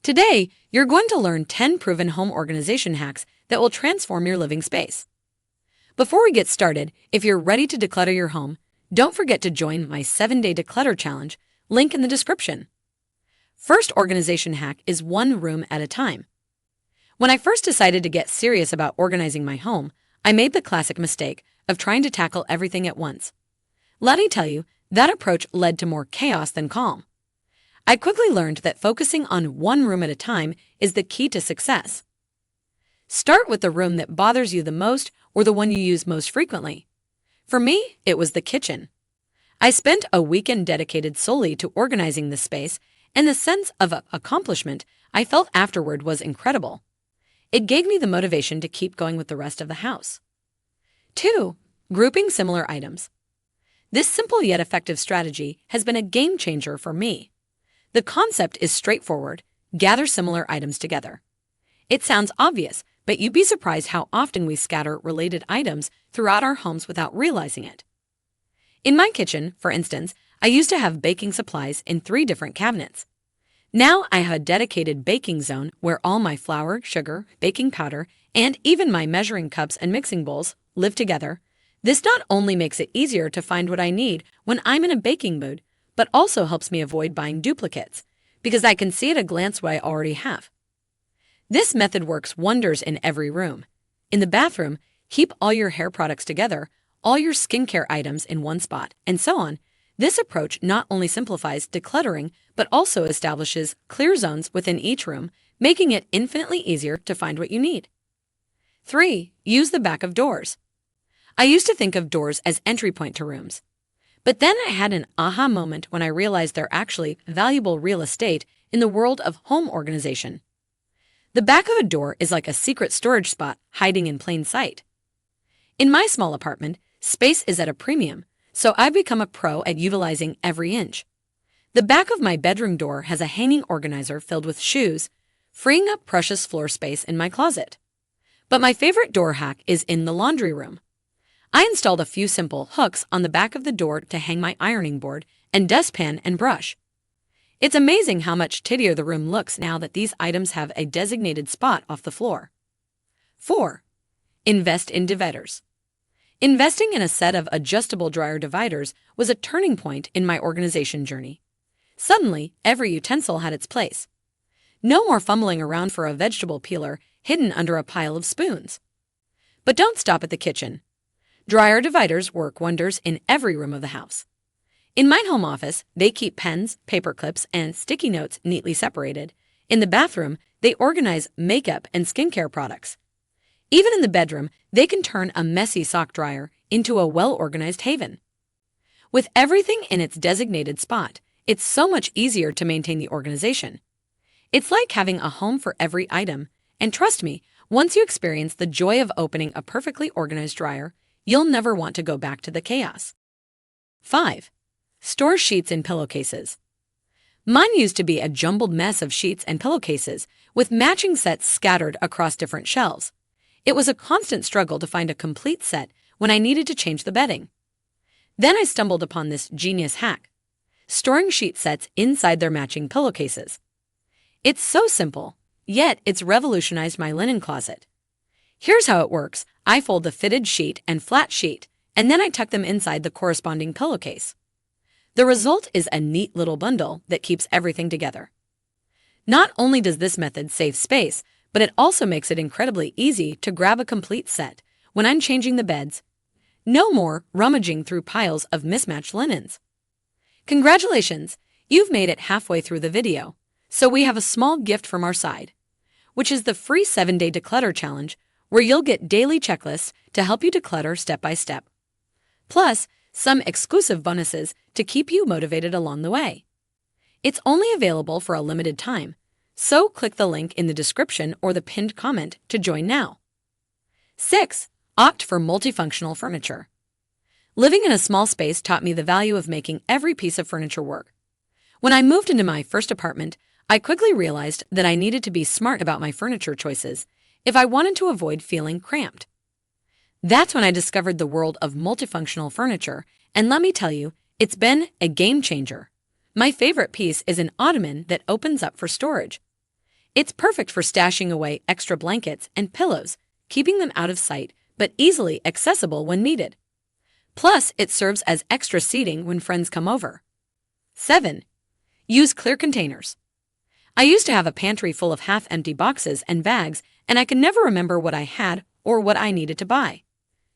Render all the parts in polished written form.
Today, you're going to learn 10 proven home organization hacks that will transform your living space. Before we get started, if you're ready to declutter your home, don't forget to join my 7-day declutter challenge, link in the description. First organization hack is one room at a time. When I first decided to get serious about organizing my home, I made the classic mistake of trying to tackle everything at once. Let me tell you, that approach led to more chaos than calm. I quickly learned that focusing on one room at a time is the key to success. Start with the room that bothers you the most or the one you use most frequently. For me, it was the kitchen. I spent a weekend dedicated solely to organizing this space, and the sense of accomplishment I felt afterward was incredible. It gave me the motivation to keep going with the rest of the house. 2. Grouping similar items. This simple yet effective strategy has been a game changer for me. The concept is straightforward: gather similar items together. It sounds obvious, but you'd be surprised how often we scatter related items throughout our homes without realizing it. In my kitchen, for instance, I used to have baking supplies in 3 different cabinets. Now I have a dedicated baking zone where all my flour, sugar, baking powder, and even my measuring cups and mixing bowls live together. This not only makes it easier to find what I need when I'm in a baking mood, but also helps me avoid buying duplicates, because I can see at a glance what I already have. This method works wonders in every room. In the bathroom, keep all your hair products together, all your skincare items in one spot, and so on. This approach not only simplifies decluttering, but also establishes clear zones within each room, making it infinitely easier to find what you need. 3. Use the back of doors. I used to think of doors as entry point to rooms. But then I had an aha moment when I realized they're actually valuable real estate in the world of home organization. The back of a door is like a secret storage spot hiding in plain sight. In my small apartment, space is at a premium, so I've become a pro at utilizing every inch. The back of my bedroom door has a hanging organizer filled with shoes, freeing up precious floor space in my closet. But my favorite door hack is in the laundry room. I installed a few simple hooks on the back of the door to hang my ironing board and dustpan and brush. It's amazing how much tidier the room looks now that these items have a designated spot off the floor. 4. Invest in dividers. Investing in a set of adjustable dryer dividers was a turning point in my organization journey. Suddenly, every utensil had its place. No more fumbling around for a vegetable peeler hidden under a pile of spoons. But don't stop at the kitchen. Dryer dividers work wonders in every room of the house. In my home office, they keep pens, paper clips, and sticky notes neatly separated. In the bathroom, they organize makeup and skincare products. Even in the bedroom, they can turn a messy sock dryer into a well-organized haven. With everything in its designated spot, it's so much easier to maintain the organization. It's like having a home for every item, and trust me, once you experience the joy of opening a perfectly organized dryer, you'll never want to go back to the chaos. 5. Store sheets in pillowcases. Mine used to be a jumbled mess of sheets and pillowcases, with matching sets scattered across different shelves. It was a constant struggle to find a complete set when I needed to change the bedding. Then I stumbled upon this genius hack: storing sheet sets inside their matching pillowcases. It's so simple, yet it's revolutionized my linen closet. Here's how it works. I fold the fitted sheet and flat sheet, and then I tuck them inside the corresponding pillowcase. The result is a neat little bundle that keeps everything together. Not only does this method save space, but it also makes it incredibly easy to grab a complete set when I'm changing the beds. No more rummaging through piles of mismatched linens. Congratulations! You've made it halfway through the video, so we have a small gift from our side, which is the free 7-day declutter challenge, where you'll get daily checklists to help you declutter step by step. Plus, some exclusive bonuses to keep you motivated along the way. It's only available for a limited time, so click the link in the description or the pinned comment to join now. 6. Opt for multifunctional furniture. Living in a small space taught me the value of making every piece of furniture work. When I moved into my first apartment, I quickly realized that I needed to be smart about my furniture choices if I wanted to avoid feeling cramped. That's when I discovered the world of multifunctional furniture, and let me tell you, it's been a game changer. My favorite piece is an ottoman that opens up for storage. It's perfect for stashing away extra blankets and pillows, keeping them out of sight but easily accessible when needed. Plus, it serves as extra seating when friends come over. 7. Use clear containers. I used to have a pantry full of half-empty boxes and bags, and I could never remember what I had or what I needed to buy.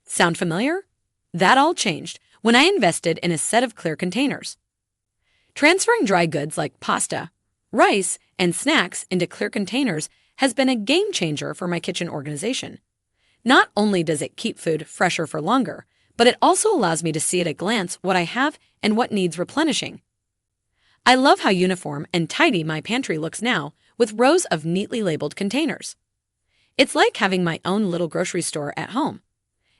Sound familiar? That all changed when I invested in a set of clear containers. Transferring dry goods like pasta, rice, and snacks into clear containers has been a game changer for my kitchen organization. Not only does it keep food fresher for longer, but it also allows me to see at a glance what I have and what needs replenishing. I love how uniform and tidy my pantry looks now, with rows of neatly labeled containers. It's like having my own little grocery store at home.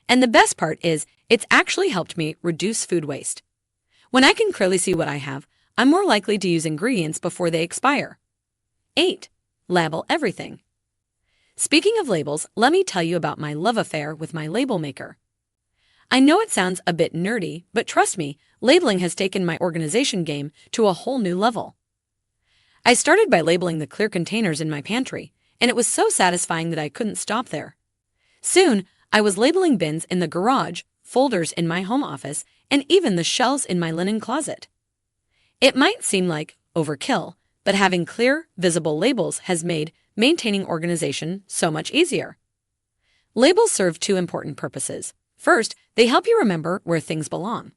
And the best part is, it's actually helped me reduce food waste. When I can clearly see what I have, I'm more likely to use ingredients before they expire. 8. Label everything. Speaking of labels, let me tell you about my love affair with my label maker. I know it sounds a bit nerdy, but trust me, labeling has taken my organization game to a whole new level. I started by labeling the clear containers in my pantry, and it was so satisfying that I couldn't stop there. Soon, I was labeling bins in the garage, folders in my home office, and even the shelves in my linen closet. It might seem like overkill, but having clear, visible labels has made maintaining organization so much easier. Labels serve two important purposes. First, they help you remember where things belong.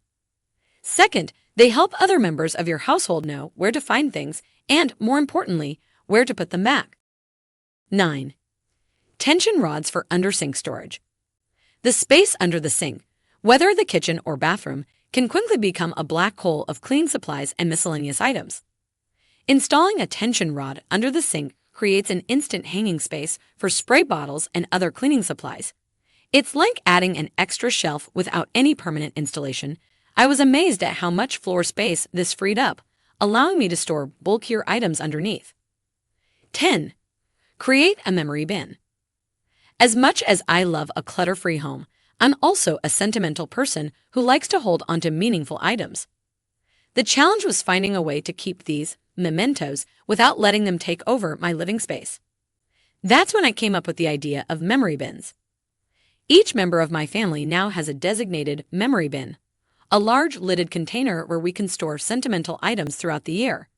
Second, they help other members of your household know where to find things and, more importantly, where to put them back. 9. Tension rods for under-sink storage. The space under the sink, whether the kitchen or bathroom, can quickly become a black hole of cleaning supplies and miscellaneous items. Installing a tension rod under the sink creates an instant hanging space for spray bottles and other cleaning supplies. It's like adding an extra shelf without any permanent installation. I was amazed at how much floor space this freed up, allowing me to store bulkier items underneath. 10. Create a memory bin. As much as I love a clutter-free home, I'm also a sentimental person who likes to hold onto meaningful items. The challenge was finding a way to keep these mementos without letting them take over my living space. That's when I came up with the idea of memory bins. Each member of my family now has a designated memory bin, a large lidded container where we can store sentimental items throughout the year.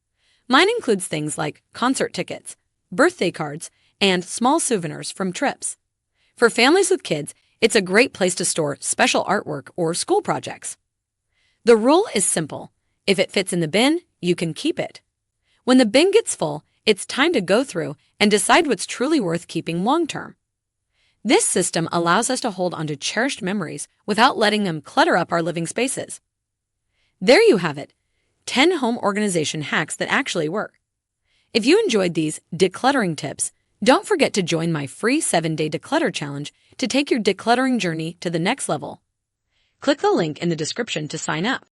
Mine includes things like concert tickets, birthday cards, and small souvenirs from trips. For families with kids, it's a great place to store special artwork or school projects. The rule is simple. If it fits in the bin, you can keep it. When the bin gets full, it's time to go through and decide what's truly worth keeping long-term. This system allows us to hold onto cherished memories without letting them clutter up our living spaces. There you have it, 10 home organization hacks that actually work. If you enjoyed these decluttering tips, don't forget to join my free 7-day declutter challenge to take your decluttering journey to the next level. Click the link in the description to sign up.